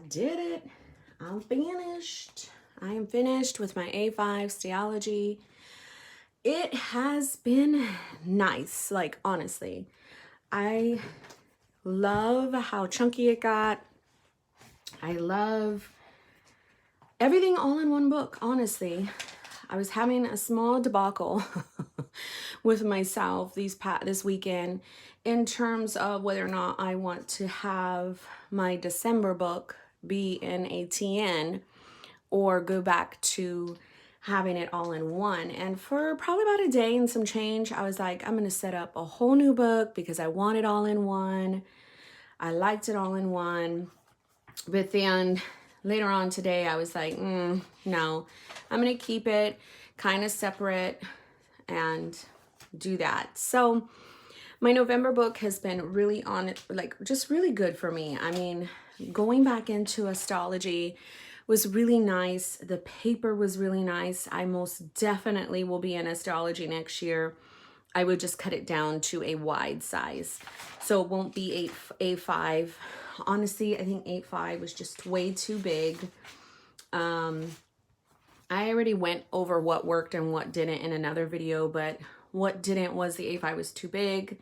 did it. I'm finished. I am finished with my A5 Stalogy. It has been nice, like honestly. I love how chunky it got. I love everything all in one book, honestly. I was having a small debacle with myself this weekend in terms of whether or not I want to have my December book be in a TN or go back to having it all in one. And for probably about a day and some change, I was like, I'm going to set up a whole new book because I want it all in one. I liked it all in one. But then later on today, I was like, no, I'm going to keep it kind of separate and do that. So my November book has been really just really good for me. I mean, going back into astrology was really nice. The paper was really nice. I most definitely will be in astrology next year. I would just cut it down to a wide size. So it won't be A5. Honestly, I think A5 was just way too big. I already went over what worked and what didn't in another video, but what didn't was the A5 was too big.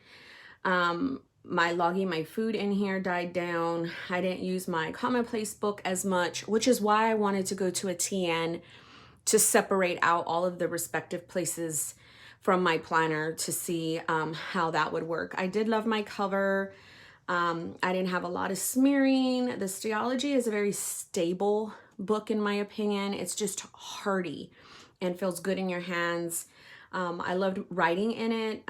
My logging my food in here died down. I didn't use my commonplace book as much, which is why I wanted to go to a TN to separate out all of the respective places from my planner to see how that would work. I did love my cover. I didn't have a lot of smearing. The Stalogy is a very stable book in my opinion. It's just hardy and feels good in your hands. I loved writing in it.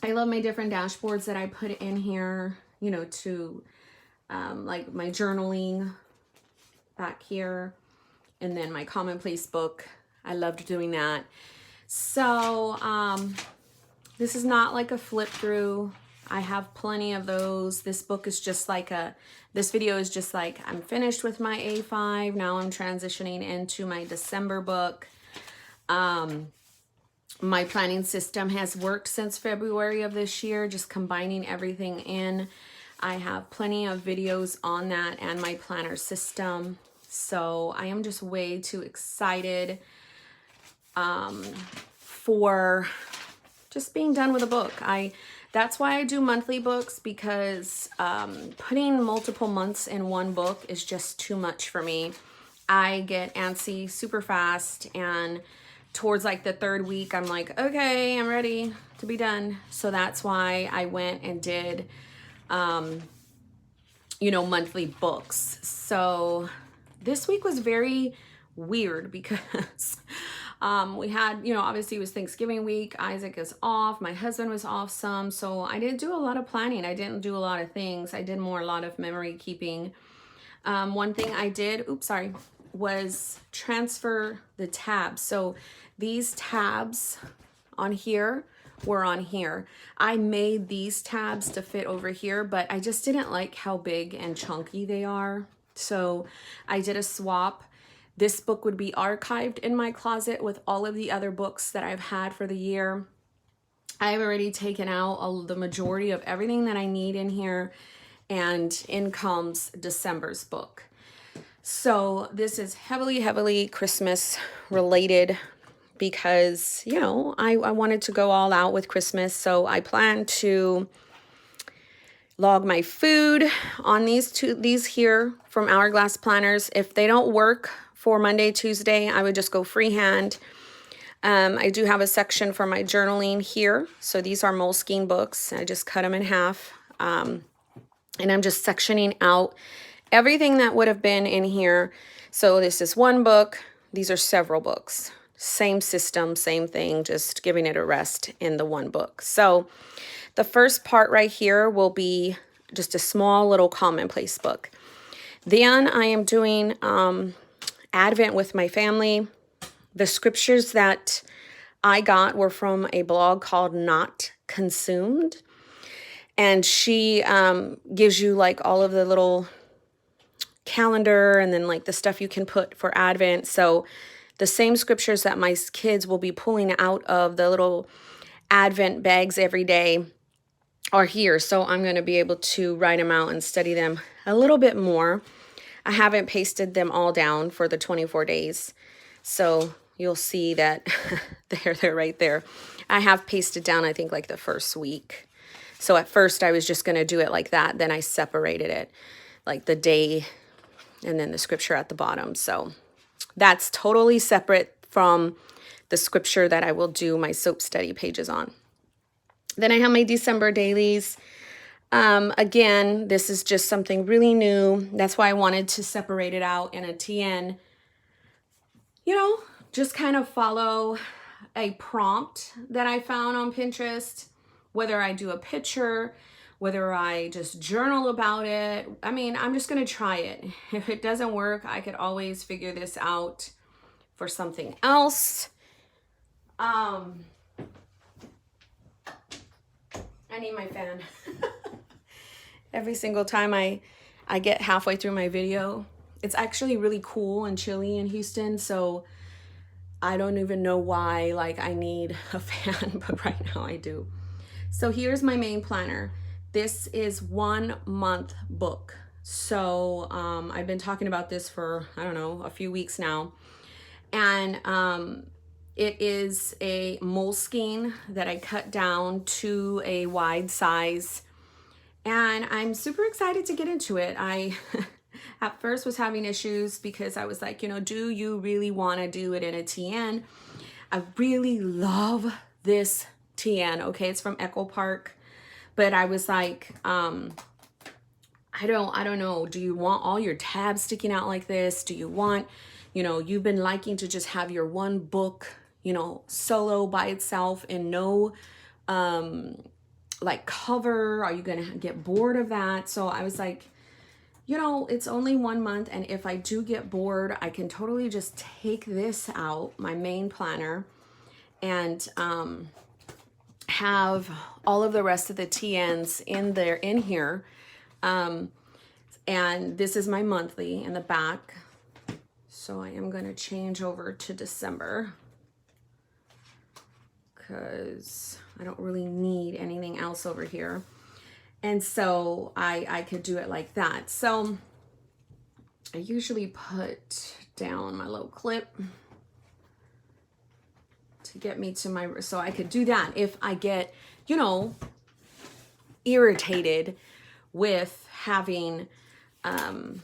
I love my different dashboards that I put in here, you know, to like my journaling back here, and then my commonplace book. I loved doing that. So this is not like a flip through. I have plenty of those. This book is just like this video is just like, I'm finished with my A5. Now I'm transitioning into my December book. My planning system has worked since February of this year, just combining everything in. I have plenty of videos on that and my planner system. So I am just way too excited for just being done with a book. That's why I do monthly books, because putting multiple months in one book is just too much for me. I get antsy super fast, and towards like the third week, I'm like, okay, I'm ready to be done. So that's why I went and did, you know, monthly books. So this week was very weird because we had, you know, obviously it was Thanksgiving week. Isaac is off. My husband was off some. So I didn't do a lot of planning. I didn't do a lot of things. I did a lot of memory keeping. One thing I did, was transfer the tabs. So these tabs on here were on here. I made these tabs to fit over here, but I just didn't like how big and chunky they are. So I did a swap. This book would be archived in my closet with all of the other books that I've had for the year. I've already taken out the majority of everything that I need in here, and in comes December's book. So this is heavily Christmas related because, you know, I wanted to go all out with Christmas. So I plan to log my food on these here from Hourglass planners. If they don't work for Monday, Tuesday, I would just go freehand. I do have a section for my journaling here. So these are Moleskine books. I just cut them in half. And I'm just sectioning out everything that would have been in here. So this is one book. These are several books. Same system, same thing, just giving it a rest in the one book. So the first part right here will be just a small little commonplace book. Then I am doing Advent with my family. The scriptures that I got were from a blog called Not Consumed. And she gives you like all of the little calendar and then like the stuff you can put for Advent. So the same scriptures that my kids will be pulling out of the little Advent bags every day are here. So I'm going to be able to write them out and study them a little bit more. I haven't pasted them all down for the 24 days. So you'll see that they're right there. I have pasted down, I think, like the first week. So at first I was just going to do it like that. Then I separated it, like the day and then the scripture at the bottom. So that's totally separate from the scripture that I will do my soap study pages on. Then I have my December dailies. Again, this is just something really new. That's why I wanted to separate it out in a TN. You know, just kind of follow a prompt that I found on Pinterest, whether I do a picture, whether I just journal about it. I mean, I'm just going to try it. If it doesn't work, I could always figure this out for something else. I need my fan. Every single time I get halfway through my video, it's actually really cool and chilly in Houston, so I don't even know why like I need a fan, but right now I do. So here's my main planner. This is 1 month book. So I've been talking about this for, I don't know, a few weeks now. And it is a Moleskine that I cut down to a wide size. And I'm super excited to get into it. I at first was having issues because I was like, you know, do you really want to do it in a TN? I really love this TN. Okay, it's from Echo Park. But I was like, I don't know. Do you want all your tabs sticking out like this? Do you want, you know, you've been liking to just have your one book, you know, solo by itself and no like cover? Are you gonna get bored of that? So I was like, you know, it's only 1 month, and if I do get bored, I can totally just take this out, my main planner, and have all of the rest of the TNs in here. And this is my monthly in the back. So I am going to change over to December because I don't really need anything else over here. And so I could do it like that. So I usually put down my little clip to get me to my, so I could do that if I get, you know, irritated with having, I'm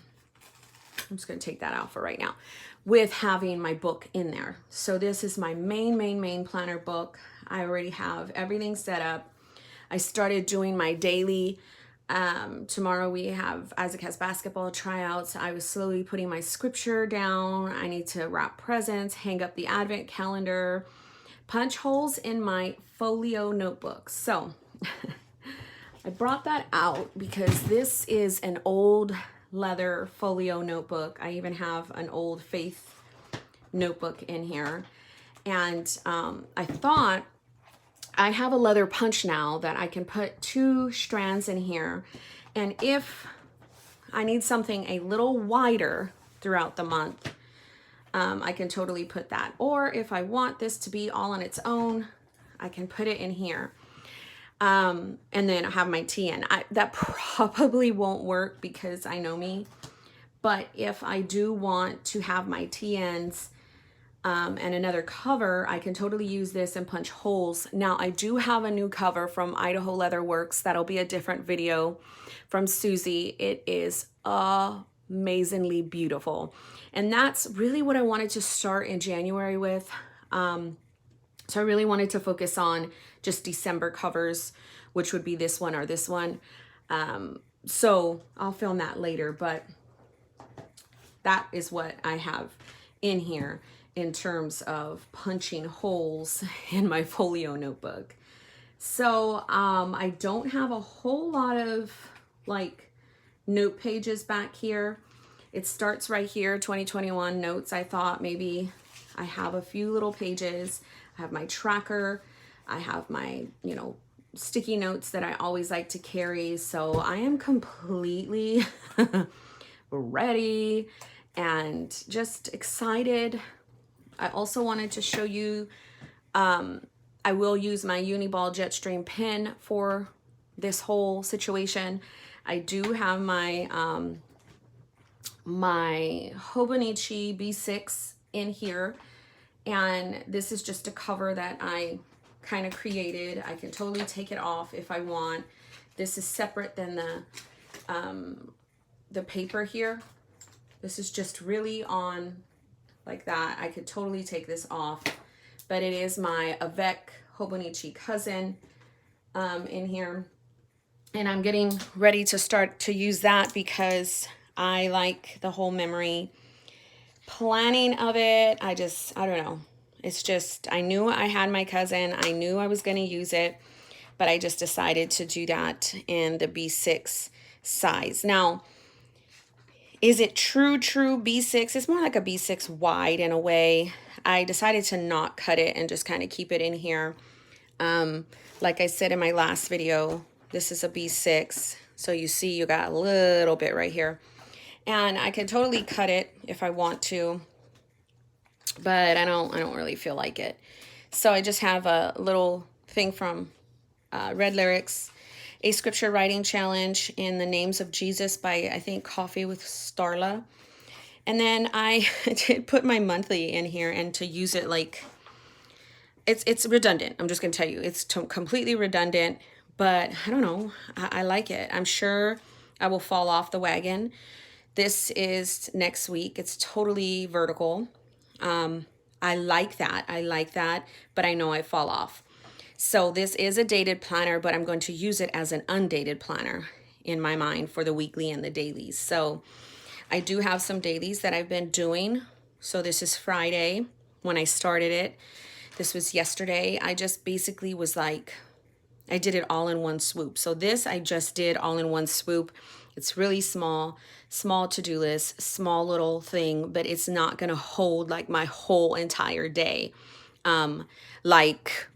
just going to take that out for right now, with having my book in there. So this is my main planner book. I already have everything set up. I started doing my daily. Tomorrow we have, Isaac has basketball tryouts. I was slowly putting my scripture down. I need to wrap presents, hang up the advent calendar, punch holes in my folio notebook. So I brought that out because this is an old leather folio notebook. I even have an old Faith notebook in here. And I thought, I have a leather punch now that I can put 2 strands in here. And if I need something a little wider throughout the month, I can totally put that. Or if I want this to be all on its own, I can put it in here. And then I have my TN. That probably won't work because I know me. But if I do want to have my TNs and another cover, I can totally use this and punch holes. Now, I do have a new cover from Idaho Leather Works. That'll be a different video from Susie. It is amazingly beautiful. And that's really what I wanted to start in January with. So I really wanted to focus on just December covers, which would be this one or this one. So I'll film that later, but that is what I have in here in terms of punching holes in my folio notebook. So I don't have a whole lot of like note pages back here. It starts right here, 2021 notes. I thought maybe I have a few little pages. I have my tracker. I have my, you know, sticky notes that I always like to carry. So I am completely ready and just excited. I also wanted to show you, I will use my Uniball Jetstream pen for this whole situation. I do have my my Hobonichi B6 in here. And this is just a cover that I kind of created. I can totally take it off if I want. This is separate than the paper here. This is just really on like that. I could totally take this off, but it is my Avec Hobonichi cousin in here. And I'm getting ready to start to use that because I like the whole memory planning of it. I don't know. It's just, I knew I had my cousin. I knew I was going to use it, but I just decided to do that in the B6 size. Now, is it true B6? It's more like a B6 wide in a way. I decided to not cut it and just kind of keep it in here. Like I said in my last video, this is a B6. So you see you got a little bit right here. And I could totally cut it if I want to, but I don't really feel like it. So I just have a little thing from Red Lyrics, a scripture writing challenge in the names of Jesus by, I think, Coffee with Starla. And then I did put my monthly in here, and to use it like, it's redundant. I'm just going to tell you, it's completely redundant, but I don't know. I like it. I'm sure I will fall off the wagon. This is next week. It's totally vertical. I like that. I like that, but I know I fall off. So this is a dated planner, but I'm going to use it as an undated planner in my mind for the weekly and the dailies. So I do have some dailies that I've been doing. So this is Friday when I started it. This was yesterday. I just basically was like, I did it all in one swoop. So this I just did all in one swoop. It's really small to-do list, small little thing, but it's not going to hold like my whole entire day like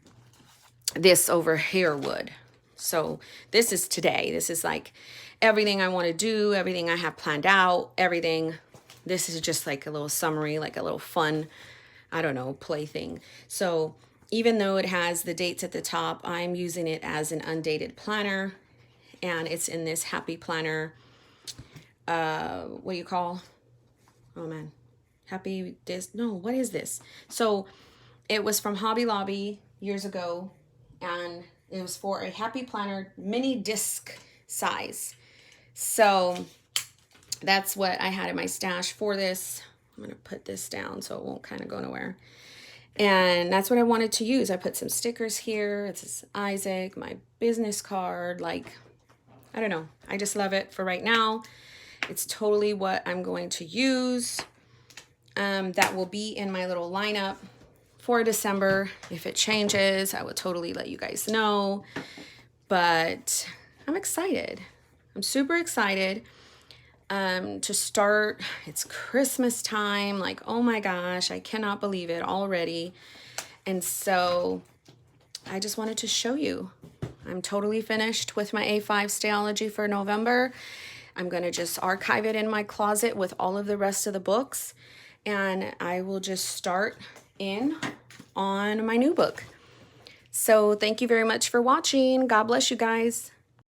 this over here would. So this is today. This is like everything I want to do, everything I have planned out, everything. This is just like a little summary, like a little fun, I don't know, play thing. So even though it has the dates at the top, I'm using it as an undated planner, and it's in this Happy Planner, what do you call? Oh man, Happy this? No, what is this? So it was from Hobby Lobby years ago, and it was for a Happy Planner mini disc size. So that's what I had in my stash for this. I'm gonna put this down so it won't kind of go nowhere. And that's what I wanted to use. I put some stickers here. It says Isaac, my business card. Like, I don't know. I just love it for right now. It's totally what I'm going to use. That will be in my little lineup for December. If it changes, I will totally let you guys know. But I'm excited. I'm super excited to start. It's Christmas time. Like, oh my gosh, I cannot believe it already. And so I just wanted to show you. I'm totally finished with my A5 Stalogy for November. I'm going to just archive it in my closet with all of the rest of the books. And I will just start in on my new book. So thank you very much for watching. God bless you guys.